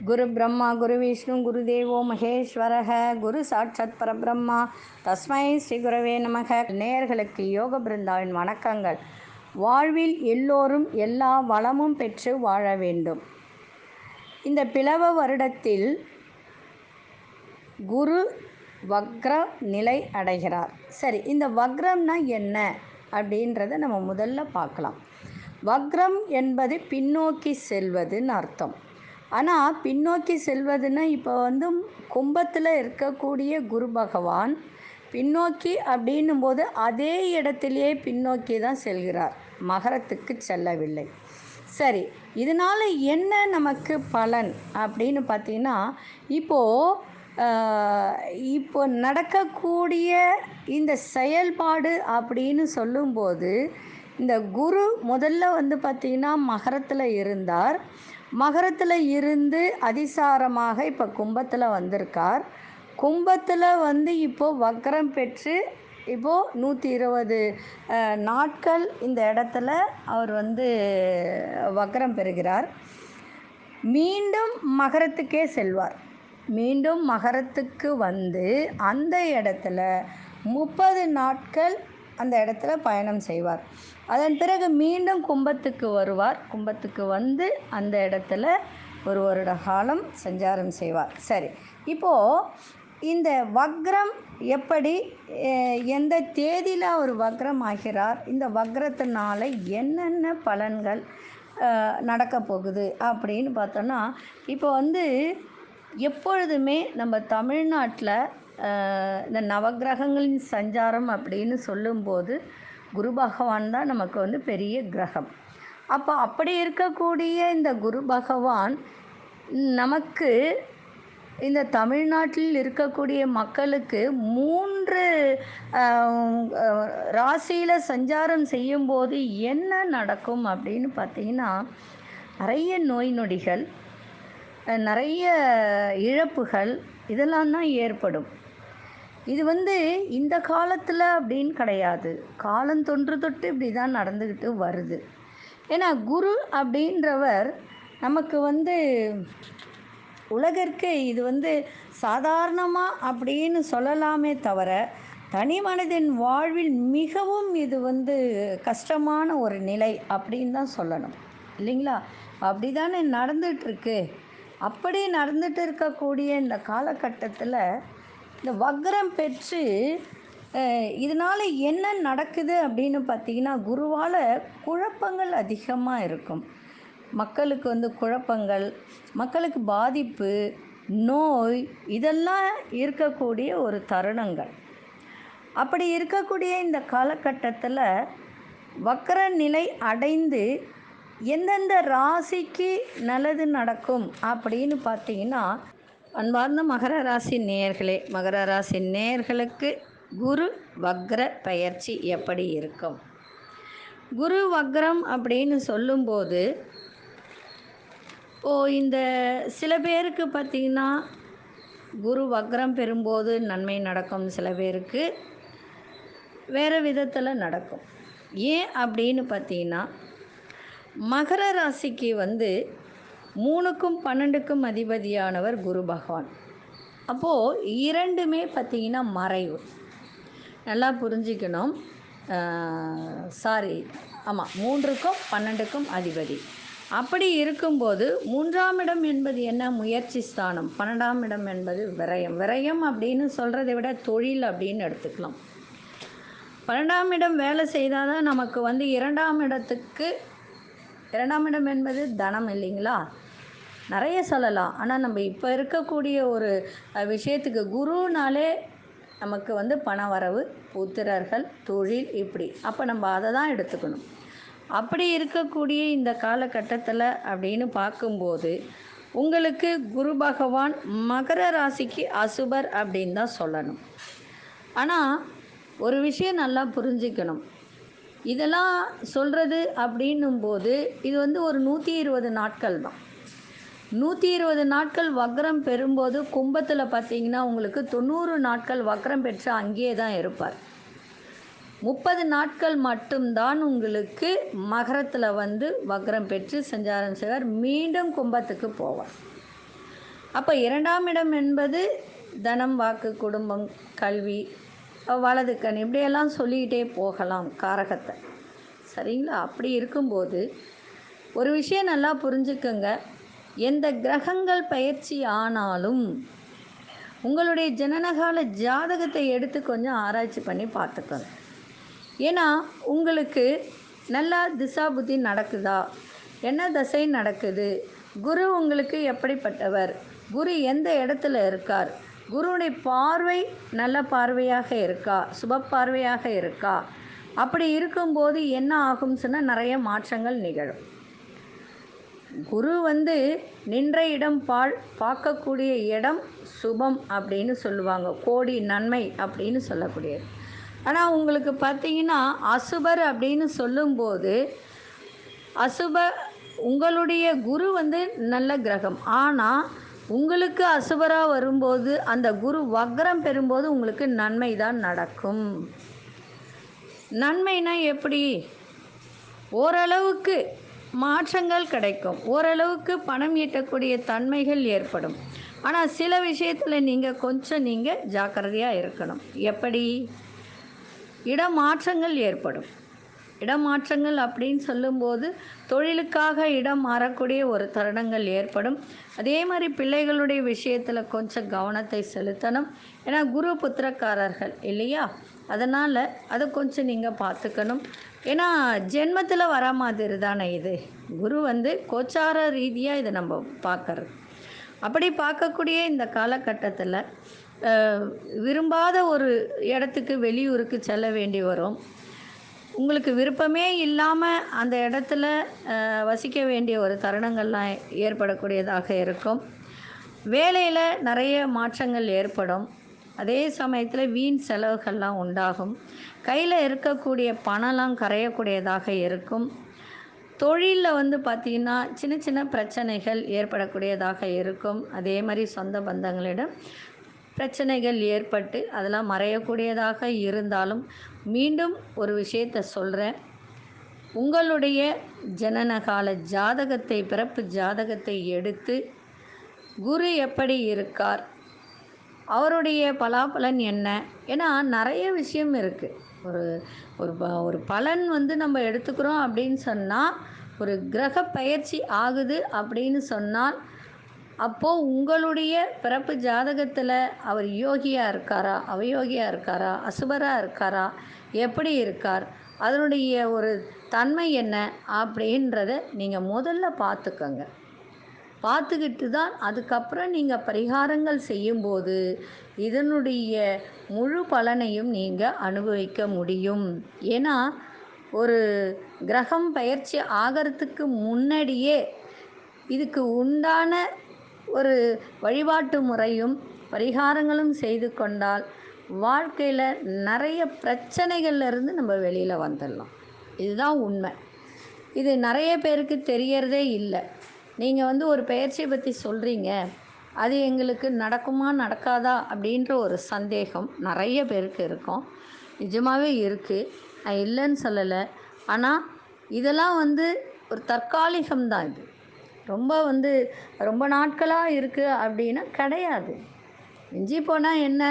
குரு பிரம்மா குரு விஷ்ணு குரு தேவோ மகேஸ்வரக குரு சாட்சாத் பரபிரம்மா தஸ்மை ஸ்ரீ குரவே நமக. நேயர்களுக்கு யோக பிருந்தாவின் வணக்கங்கள். வாழ்வில் எல்லோரும் எல்லா வளமும் பெற்று வாழ வேண்டும். இந்த பிளவ வருடத்தில் குரு வக்ர நிலை அடைகிறார். சரி, இந்த வக்ரம்னா என்ன அப்படின்றத நம்ம முதல்ல பார்க்கலாம். வக்ரம் என்பது பின்னோக்கி செல்வதுன்னு அர்த்தம். ஆனால் பின்னோக்கி செல்வதுன்னா இப்போ கும்பத்தில் இருக்கக்கூடிய குரு பகவான் பின்னோக்கி அப்படின்னும் போது அதே இடத்திலேயே பின்னோக்கி தான் செல்கிறார், மகரத்துக்கு செல்லவில்லை. சரி, இதனால் என்ன நமக்கு பலன் அப்படின்னு பார்த்தீங்கன்னா, இப்போ நடக்கக்கூடிய இந்த செயல்பாடு அப்படின்னு சொல்லும்போது, இந்த குரு முதல்ல பார்த்திங்கன்னா மகரத்தில் இருந்தார். மகரத்தில் இருந்து அதிசாரமாக இப்போ கும்பத்தில் வந்திருக்கார். கும்பத்தில் இப்போது வக்ரம் பெற்று இப்போது 120 நாட்கள் இந்த இடத்துல அவர் வக்ரம் பெறுகிறார். மீண்டும் மகரத்துக்கே செல்வார். மீண்டும் மகரத்துக்கு அந்த இடத்துல 30 நாட்கள் அந்த இடத்துல பயணம் செய்வார். அதன் பிறகு மீண்டும் கும்பத்துக்கு வருவார். கும்பத்துக்கு அந்த இடத்துல ஒரு வருட காலம் சஞ்சாரம் செய்வார். சரி, இப்போது இந்த வக்ரம் எப்படி, எந்த தேதியில் அவர் வக்ரம் ஆகிறார், இந்த வக்ரத்தினால என்னென்ன பலன்கள் நடக்க போகுது அப்படின்னு பார்த்தோன்னா, இப்போ எப்பொழுதுமே நம்ம தமிழ்நாட்டில் இந்த நவக்கிரகங்களின் சஞ்சாரம் அப்படின்னு சொல்லும்போது குரு பகவான் தான் நமக்கு பெரிய கிரகம். அப்படி இருக்கக்கூடிய இந்த குரு பகவான் நமக்கு இந்த தமிழ்நாட்டில் இருக்கக்கூடிய மக்களுக்கு 3 ராசியில் சஞ்சாரம் செய்யும்போது என்ன நடக்கும் அப்படின்னு பார்த்தீங்கன்னா, நிறைய நோய் நொடிகள், நிறைய இழப்புகள் இதெல்லாம் தான் ஏற்படும். இது இந்த காலத்தில் அப்படின்னு கிடையாது, காலம் தொன்று தொட்டு இப்படி தான் நடந்துக்கிட்டு வருது. ஏன்னா குரு அப்படின்றவர் நமக்கு உலகிற்கு இது சாதாரணமாக அப்படின்னு சொல்லலாமே தவிர, தனி மனிதன் வாழ்வில் மிகவும் இது கஷ்டமான ஒரு நிலை அப்படின்னு தான் சொல்லணும், இல்லைங்களா? அப்படி தானே நடந்துகிட்ருக்கு. அப்படி நடந்துட்டு இருக்கக்கூடிய இந்த காலகட்டத்தில் இந்த வக்ரம் பெற்று இதனால் என்ன நடக்குது அப்படின்னு பார்த்தீங்கன்னா, குருவால் குழப்பங்கள் அதிகமாக இருக்கும். மக்களுக்கு குழப்பங்கள், மக்களுக்கு பாதிப்பு, நோய் இதெல்லாம் இருக்கக்கூடிய ஒரு தருணங்கள். அப்படி இருக்கக்கூடிய இந்த காலகட்டத்தில் வக்ர நிலை அடைந்து எந்தெந்த ராசிக்கு நல்லது நடக்கும் அப்படின்னு பார்த்தீங்கன்னா, அன்பார்ந்த மகர ராசி நேயர்களே, மகர ராசி நேயர்களுக்கு குரு வக்ர பெயர்ச்சி எப்படி இருக்கும்? குரு வக்ரம் அப்படின்னு சொல்லும்போது இந்த சில பேருக்கு பார்த்திங்கன்னா குரு வக்ரம் பெறும்போது நன்மை நடக்கும், சில பேருக்கு வேறு விதத்தில் நடக்கும். ஏன் அப்படின்னு பார்த்தீங்கன்னா, மகர ராசிக்கு 3க்கும் 12க்கும் அதிபதியானவர் குரு பகவான். அப்போது இரண்டுமே பார்த்திங்கன்னா மறைவு. நல்லா புரிஞ்சிக்கணும். 3க்கும் 12க்கும் அதிபதி. அப்படி இருக்கும்போது 3ஆம் இடம் என்பது என்ன? முயற்சி ஸ்தானம். 12ஆம் இடம் என்பது விரயம். விரயம் அப்படின்னு சொல்கிறத விட தொழில் அப்படின்னு எடுத்துக்கலாம். 12ஆம் இடம் வேலை செய்தால் தான் நமக்கு 2ஆம் இடத்துக்கு, 2ஆம் இடம் என்பது தனம் இல்லைங்களா? நிறைய சொல்லலாம். ஆனால் நம்ம இப்போ இருக்கக்கூடிய ஒரு விஷயத்துக்கு குருனாலே நமக்கு பண வரவு, புத்திரர்கள், தொழில் இப்படி. அப்போ நம்ம அதை தான் எடுத்துக்கணும். அப்படி இருக்கக்கூடிய இந்த காலகட்டத்தில் அப்படின்னு பார்க்கும்போது உங்களுக்கு குரு பகவான் மகர ராசிக்கு அசுபர் அப்படின்னு தான் சொல்லணும். ஆனால் ஒரு விஷயம் நல்லா புரிஞ்சிக்கணும். இதெல்லாம் சொல்கிறது அப்படின்னும்போது இது ஒரு 120 நாட்கள் தான். 120 நாட்கள் வக்ரம் பெறும்போது கும்பத்தில் பார்த்திங்கன்னா உங்களுக்கு 90 நாட்கள் வக்ரம் பெற்று அங்கேயே தான் இருப்பார். 30 நாட்கள் மட்டும்தான் உங்களுக்கு மகரத்தில் வந்து வக்ரம் பெற்று சஞ்சாரம் செய்வார், மீண்டும் கும்பத்துக்கு போவார். அப்போ 2ஆம் இடம் என்பது தனம், வாக்கு, குடும்பம், கல்வி, வலது கண், இப்படியெல்லாம் சொல்லிக்கிட்டே போகலாம் காரகத்தை. சரிங்களா? அப்படி இருக்கும்போது ஒரு விஷயம் நல்லா புரிஞ்சுக்கங்க, எந்த கிரகங்கள் பயிற்சி ஆனாலும் உங்களுடைய ஜனனகால ஜாதகத்தை எடுத்து கொஞ்சம் ஆராய்ச்சி பண்ணி பார்த்துக்கோங்க. ஏன்னா உங்களுக்கு நல்லா திசா புத்தி நடக்குதா, என்ன தசை நடக்குது, குரு உங்களுக்கு எப்படிப்பட்டவர், குரு எந்த இடத்துல இருக்கார், குருவுடைய பார்வை நல்ல பார்வையாக இருக்கா, சுப பார்வையாக இருக்கா, அப்படி இருக்கும்போது என்ன ஆகும்னு சொன்னால் நிறைய மாற்றங்கள் நிகழும். குரு வந்து நின்ற இடம் பார்க்கக்கூடிய இடம் சுபம் அப்படின்னு சொல்லுவாங்க, கோடி நன்மை அப்படின்னு சொல்லக்கூடியது. ஆனால் உங்களுக்கு பார்த்தீங்கன்னா அசுபர் அப்படின்னு சொல்லும்போது, உங்களுடைய குரு வந்து நல்ல கிரகம், ஆனால் உங்களுக்கு அசுபராக வரும்போது அந்த குரு வக்ரம் பெறும்போது உங்களுக்கு நன்மை தான் நடக்கும். நன்மைனா எப்படி? ஓரளவுக்கு மாற்றங்கள் கிடைக்கும், ஓரளவுக்கு பணம் ஈட்டக்கூடிய தன்மைகள் ஏற்படும். ஆனால் சில விஷயத்தில் நீங்கள் ஜாக்கிரதையாக இருக்கணும். எப்படி? இடமாற்றங்கள் ஏற்படும். இடமாற்றங்கள் அப்படின்னு சொல்லும்போது தொழிலுக்காக இடம் மாறக்கூடிய ஒரு தருணங்கள் ஏற்படும். அதே மாதிரி பிள்ளைகளுடைய விஷயத்தில் கொஞ்சம் கவனத்தை செலுத்தணும். ஏன்னா குரு புத்திரக்காரர்கள் இல்லையா, அதனால் அதை கொஞ்சம் நீங்கள் பார்த்துக்கணும். ஏன்னா ஜென்மத்தில் வர மாதிரி தானே இது, குரு வந்து கோச்சார ரீதியாக இதை நம்ம பார்க்கறது. அப்படி பார்க்கக்கூடிய இந்த காலகட்டத்தில் விரும்பாத ஒரு இடத்துக்கு, வெளியூருக்கு செல்ல வேண்டி வரும். உங்களுக்கு விருப்பமே இல்லாமல் அந்த இடத்துல வசிக்க வேண்டிய ஒரு தருணங்கள்லாம் ஏற்படக்கூடியதாக இருக்கும். வேலையில் நிறைய மாற்றங்கள் ஏற்படும். அதே சமயத்தில் வீண் செலவுகள்லாம் உண்டாகும். கையில் இருக்கக்கூடிய பணம்லாம் கரையக்கூடியதாக இருக்கும். தொழிலில் வந்து பார்த்திங்கன்னா சின்ன சின்ன பிரச்சனைகள் ஏற்படக்கூடியதாக இருக்கும். அதே மாதிரி சொந்த பந்தங்களிடம் பிரச்சனைகள் ஏற்பட்டு அதெல்லாம் மறையக்கூடியதாக இருந்தாலும், மீண்டும் ஒரு விஷயத்தை சொல்கிறேன், உங்களுடைய ஜனனகால ஜாதகத்தை, பிறப்பு ஜாதகத்தை எடுத்து குரு எப்படி இருக்கார், அவருடைய பலாபலன் என்ன, ஏன்னா நிறைய விஷயம் இருக்குது. ஒரு பலன் வந்து நம்ம எடுத்துக்கிறோம் அப்படின்னு சொன்னால், ஒரு கிரக பயிற்சி ஆகுது அப்படின்னு சொன்னால், அப்போது உங்களுடைய பிறப்பு ஜாதகத்தில் அவர் யோகியாக இருக்காரா, அவயோகியாக இருக்காரா, அசுபராக இருக்காரா, எப்படி இருக்கார், அதனுடைய ஒரு தன்மை என்ன அப்படின்றத நீங்கள் முதல்ல பார்த்துக்கோங்க. பார்த்துக்கிட்டு தான் அதுக்கப்புறம் நீங்கள் பரிகாரங்கள் செய்யும்போது இதனுடைய முழு பலனையும் நீங்கள் அனுபவிக்க முடியும். ஏன்னா ஒரு கிரகம் பயிற்சி ஆகிறதுக்கு முன்னாடியே இதுக்கு உண்டான ஒரு வழிபாட்டு முறையும் பரிகாரங்களும் செய்து கொண்டால் வாழ்க்கையில் நிறைய பிரச்சனைகள்லேருந்து நம்ம வெளியில் வந்துடலாம். இதுதான் உண்மை. இது நிறைய பேருக்கு தெரியறதே இல்லை. நீங்கள் வந்து ஒரு பயிற்சியை பற்றி சொல்கிறீங்க, அது எங்களுக்கு நடக்குமா நடக்காதா அப்படின்ற ஒரு சந்தேகம் நிறைய பேருக்கு இருக்கும். நிஜமாகவே இருக்குது, நான் இல்லைன்னு சொல்லலை. ஆனால் இதெல்லாம் வந்து ஒரு தற்காலிகம்தான். இது ரொம்ப நாட்களாக இருக்குது அப்படின்னா கிடையாது. மிஞ்சி போனால் என்ன,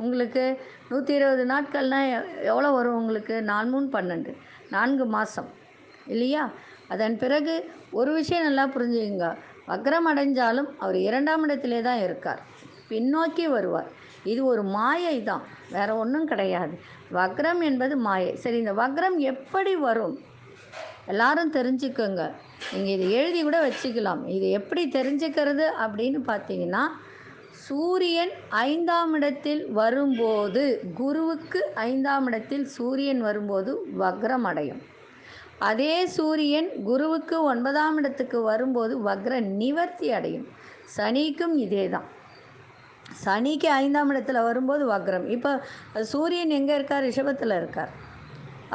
உங்களுக்கு 120 நாட்கள்னால் எவ்வளோ வரும் உங்களுக்கு? 4 3 12 4 மாதம் இல்லையா? அதன் பிறகு ஒரு விஷயம் நல்லா புரிஞ்சுக்கங்க, வக்ரம் அடைஞ்சாலும் அவர் 2ஆம் இடத்திலே தான் இருக்கார், பின்னோக்கி வருவார். இது ஒரு மாயை தான், வேறு ஒன்றும் கிடையாது. வக்ரம் என்பது மாயை. சரி, இந்த வக்ரம் எப்படி வரும் எல்லாரும் தெரிஞ்சுக்கோங்க. நீங்கள் இதை எழுதி கூட வச்சுக்கலாம். இது எப்படி தெரிஞ்சுக்கிறது அப்படின்னு பார்த்தீங்கன்னா, சூரியன் 5ஆம் இடத்தில் வரும்போது, குருவுக்கு 5ஆம் இடத்தில் சூரியன் வரும்போது வக்ரம் அடையும். அதே சூரியன் குருவுக்கு 9ஆம் இடத்துக்கு வரும்போது வக்ர நிவர்த்தி அடையும். சனிக்கும் இதே தான். சனிக்கு 5ஆம் இடத்துல வரும்போது வக்ரம். இப்போ சூரியன் எங்கே இருக்கார்? ரிஷபத்தில் இருக்கார்.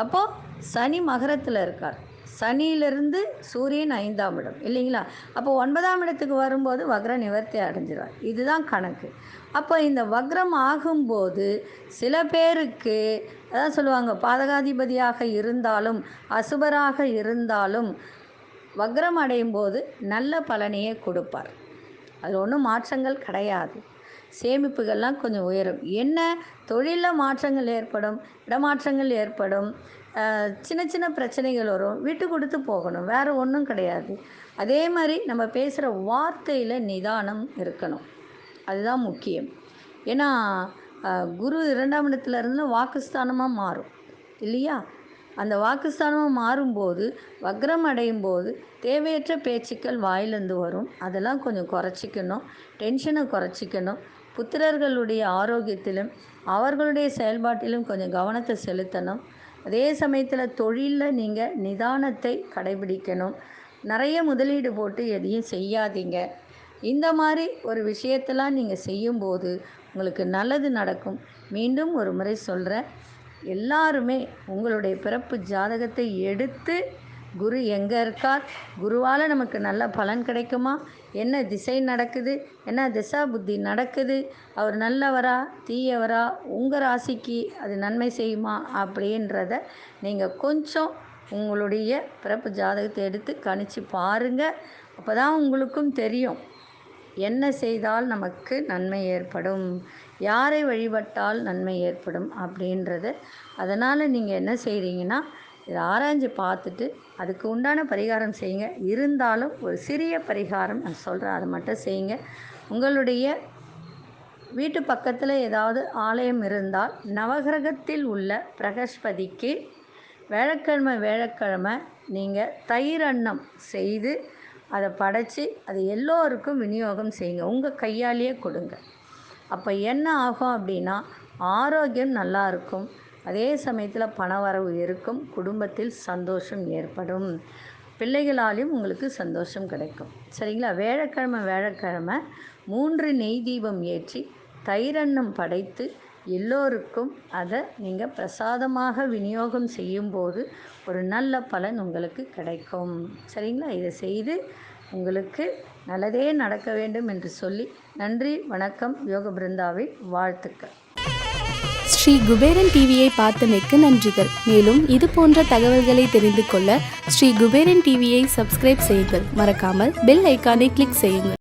அப்போது சனி மகரத்தில் இருக்கார். சனியிலிருந்து சூரியன் 5ஆம் இடம் இல்லைங்களா? அப்போ 9ஆம் இடத்துக்கு வரும்போது வக்ர நிவர்த்தி அடைஞ்சிருவார். இதுதான் கணக்கு. அப்போ இந்த வக்ரம் ஆகும்போது சில பேருக்கு அதான் சொல்லுவாங்க, பாதகாதிபதியாக இருந்தாலும் அசுபராக இருந்தாலும் வக்ரம் அடையும் போது நல்ல பலனையே கொடுப்பார். அதில் ஒன்றும் மாற்றங்கள் கிடையாது. சேமிப்புகள்லாம் கொஞ்சம் உயரும். என்ன தொழிலில் மாற்றங்கள் ஏற்படும், இடமாற்றங்கள் ஏற்படும், சின்ன சின்ன பிரச்சனைகள் வரும், விட்டு கொடுத்து போகணும், வேறு ஒன்றும் கிடையாது. அதே மாதிரி நம்ம பேசுகிற வார்த்தையில் நிதானம் இருக்கணும், அதுதான் முக்கியம். ஏன்னா குரு 2ஆம் இடத்துல இருந்து வாக்குஸ்தானமாக மாறும் இல்லையா? அந்த வாக்குஸ்தானமாக மாறும்போது வக்ரம் அடையும் போது தேவையற்ற பேச்சுக்கள் வாயிலேருந்து வரும். அதெல்லாம் கொஞ்சம் குறைச்சிக்கணும், டென்ஷனை குறைச்சிக்கணும். புத்திரர்களுடைய ஆரோக்கியத்திலும் அவர்களுடைய செயல்பாட்டிலும் கொஞ்சம் கவனத்தை செலுத்தணும். அதே சமயத்தில் தொழிலில் நீங்கள் நிதானத்தை கடைபிடிக்கணும். நிறைய முதலீடு போட்டு எதையும் செய்யாதீங்க. இந்த மாதிரி ஒரு விஷயத்தெல்லாம் நீங்கள் செய்யும்போது உங்களுக்கு நல்லது நடக்கும். மீண்டும் ஒரு முறை சொல்கிறேன், எல்லாருமே உங்களுடைய பிறப்பு ஜாதகத்தை எடுத்து குரு எங்கே இருக்கார், குருவால் நமக்கு நல்ல பலன் கிடைக்குமா, என்ன திசை நடக்குது, என்ன திசா புத்தி நடக்குது, அவர் நல்லவரா தீயவரா, உங்கள் ராசிக்கு அது நன்மை செய்யுமா அப்படின்றத நீங்கள் கொஞ்சம் உங்களுடைய பிறப்பு ஜாதகத்தை எடுத்து கணிச்சு பாருங்கள். அப்போ தான் உங்களுக்கும் தெரியும் என்ன செய்தால் நமக்கு நன்மை ஏற்படும், யாரை வழிபட்டால் நன்மை ஏற்படும் அப்படின்றது. அதனால் நீங்கள் என்ன செய்கிறீங்கன்னா, இதை ஆராய்ஞ்சு பார்த்துட்டு அதுக்கு உண்டான பரிகாரம் செய்யுங்க. இருந்தாலும் ஒரு சிறிய பரிகாரம் நான் சொல்கிறேன், அதை மட்டும் செய்யுங்க. உங்களுடைய வீட்டு பக்கத்தில் ஏதாவது ஆலயம் இருந்தால் நவகிரகத்தில் உள்ள பிரகஸ்பதிக்கு வியாழக்கிழமை நீங்கள் தயிர் அன்னம் செய்து அதை படைச்சி அதை எல்லோருக்கும் விநியோகம் செய்யுங்க, உங்கள் கையாலேயே கொடுங்க. அப்போ என்ன ஆகும் அப்படின்னா, ஆரோக்கியம் நல்லா இருக்கும், அதே சமயத்தில் பணவரவு இருக்கும், குடும்பத்தில் சந்தோஷம் ஏற்படும், பிள்ளைகளாலையும் உங்களுக்கு சந்தோஷம் கிடைக்கும். சரிங்களா? வியாழக்கிழமை 3 நெய் தீபம் ஏற்றி தயிரன்னம் படைத்து எல்லோருக்கும் அதை நீங்கள் பிரசாதமாக விநியோகம் செய்யும்போது ஒரு நல்ல பலன் உங்களுக்கு கிடைக்கும். சரிங்களா? இதை செய்து உங்களுக்கு நல்லதே நடக்க வேண்டும் என்று சொல்லி நன்றி, வணக்கம். யோக பிருந்தாவின் வாழ்த்துக்கள். ஸ்ரீ குபேரன் டிவியை பார்த்தமைக்கு நன்றிகள். மேலும் இது போன்ற தகவல்களை தெரிந்து கொள்ள ஸ்ரீ குபேரன் டிவியை சப்ஸ்கிரைப் செய்யுங்கள். மறக்காமல் பெல் ஐக்கானை கிளிக் செய்யுங்கள்.